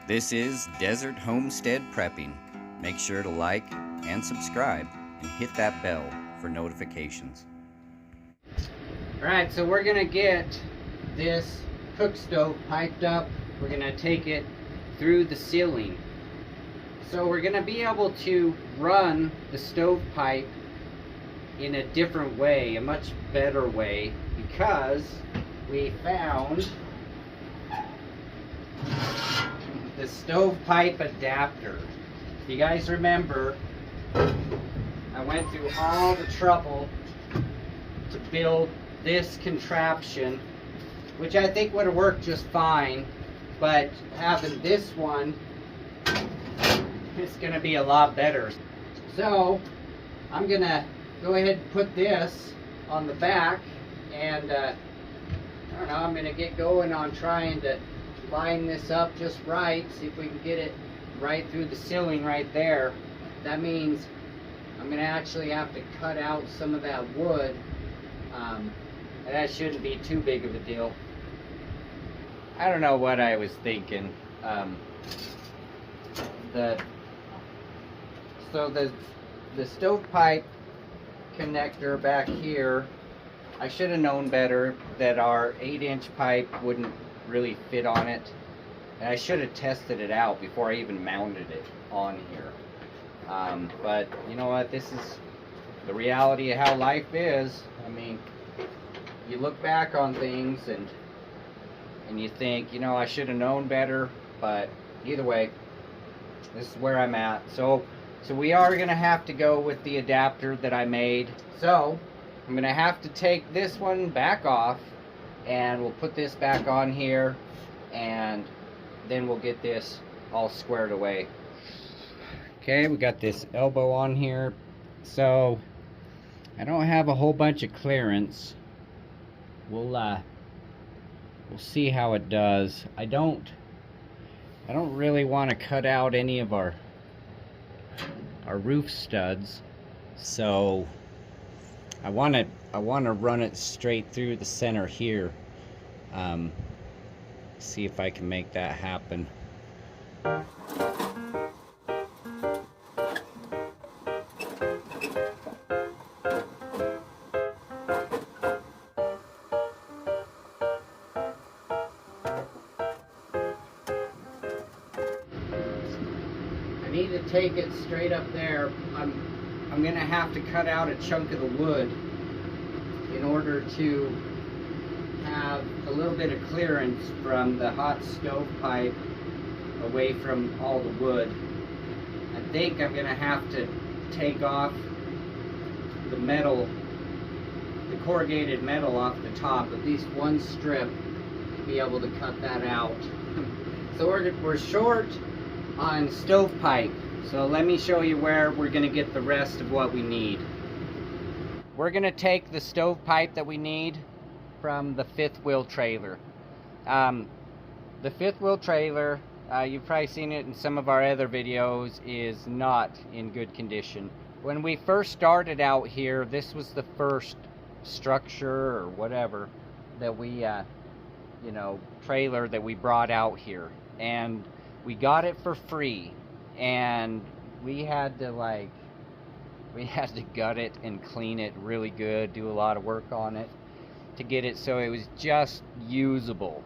This is Desert Homestead Prepping. Make sure to like and subscribe and hit that bell for notifications. Alright, so we're going to get this cook stove piped up. We're going to take it through the ceiling. So we're going to be able to run the stove pipe in a different way, a much better way, because we found the stovepipe adapter. If you guys remember, I went through all the trouble to build this contraption, which I think would have worked just fine, but having this one is going to be a lot better. So I'm going to go ahead and put this on the back, and I don't know, I'm going to get going on trying to line this up just right, see if we can get it right through the ceiling right there. That means I'm going to actually have to cut out some of that wood. That shouldn't be too big of a deal. I don't know what I was thinking. So the stovepipe connector back here, I should have known better that our 8-inch pipe wouldn't really fit on it, and I should have tested it out before I even mounted it on here. But you know what, this is the reality of how life is. I mean, you look back on things and you think, you know, I should have known better, but either way, this is where I'm at. So we are gonna have to go with the adapter that I made. So I'm gonna have to take this one back off, and we'll put this back on here, and then we'll get this all squared away. Okay, we got this elbow on here, so I don't have a whole bunch of clearance. We'll see how it does. I don't really want to cut out any of our roof studs, so I want to run it straight through the center here. See if I can make that happen. I need to take it straight up there. I'm gonna have to cut out a chunk of the wood in order to have a little bit of clearance from the hot stove pipe away from all the wood. I think I'm gonna have to take off the metal, the corrugated metal off the top, at least one strip, to be able to cut that out. So we're short on stovepipe. So let me show you where we're going to get the rest of what we need. We're going to take the stovepipe that we need from the fifth wheel trailer. The fifth wheel trailer, you've probably seen it in some of our other videos, is not in good condition. When we first started out here, this was the first structure or whatever that we, trailer that we brought out here. And we got it for free, and we had to gut it and clean it really good, do a lot of work on it to get it so it was just usable.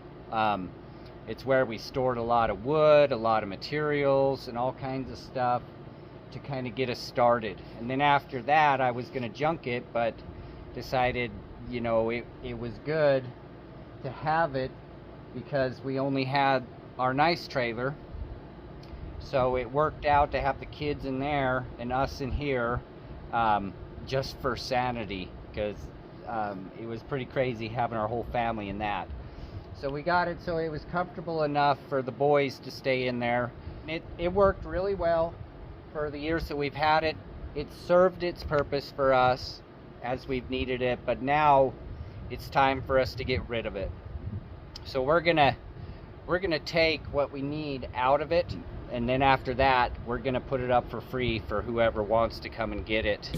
It's where we stored a lot of wood, a lot of materials, and all kinds of stuff to kind of get us started. And then after that, I was going to junk it, but decided, it was good to have it because we only had our nice trailer. So it worked out to have the kids in there and us in here, just for sanity, because it was pretty crazy having our whole family in that. So we got it so it was comfortable enough for the boys to stay in there. It worked really well for the years that we've had it. It served its purpose for us as we've needed it, but now it's time for us to get rid of it. So we're gonna take what we need out of it, and then after that we're gonna put it up for free for whoever wants to come and get it.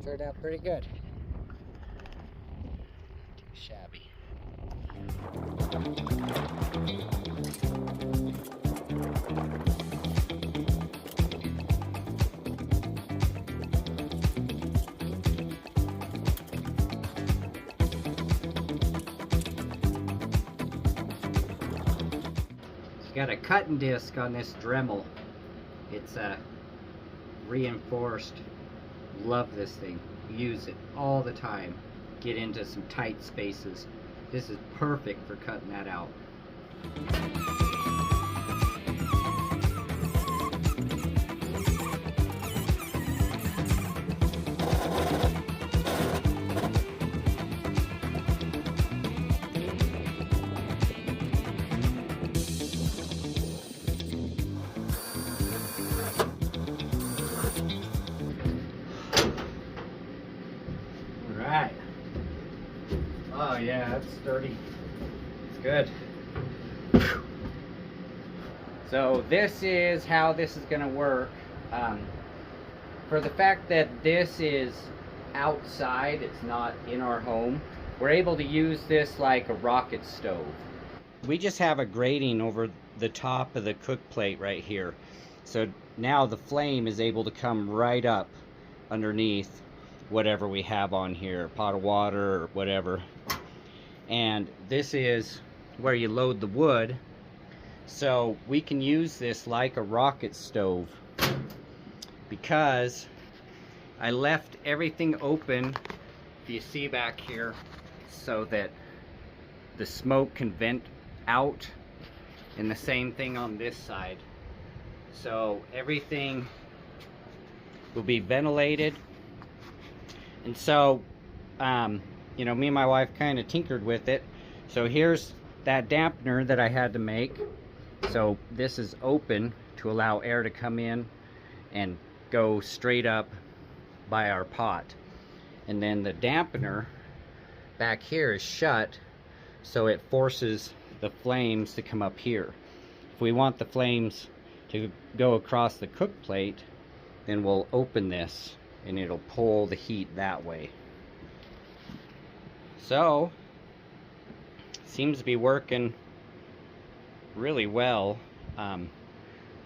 Turned out pretty good. Too shabby. Got a cutting disc on this Dremel. It's reinforced. Love this thing. Use it all the time. Get into some tight spaces. This is perfect for cutting that out. Alright. Oh yeah, that's sturdy. It's good. So this is how this is going to work. For the fact that this is outside, it's not in our home, we're able to use this like a rocket stove. We just have a grating over the top of the cook plate right here. So now the flame is able to come right up underneath whatever we have on here, pot of water or whatever. And this is where you load the wood. So we can use this like a rocket stove because I left everything open, if you see back here, so that the smoke can vent out, and the same thing on this side. So everything will be ventilated. And so you know, me and my wife kind of tinkered with it. So here's that dampener that I had to make. So this is open to allow air to come in and go straight up by our pot. And then the dampener back here is shut, so it forces the flames to come up here. If we want the flames to go across the cook plate, then we'll open this and it'll pull the heat that way. So, seems to be working really well.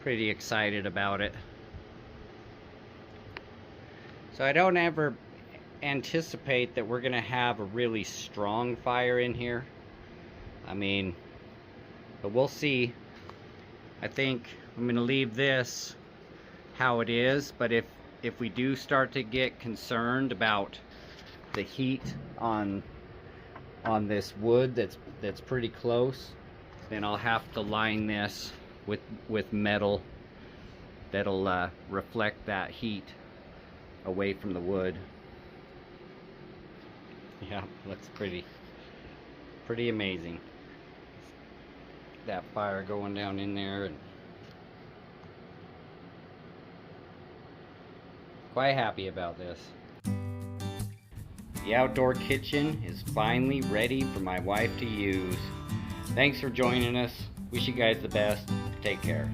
Pretty excited about it. So I don't ever anticipate that we're gonna have a really strong fire in here. I mean, but we'll see. I think I'm gonna leave this how it is, but if we do start to get concerned about the heat on this wood that's pretty close, then I'll have to line this with metal that'll reflect that heat away from the wood. Yeah, looks pretty amazing. That fire going down in there, and quite happy about this. The outdoor kitchen is finally ready for my wife to use. Thanks for joining us. Wish you guys the best. Take care.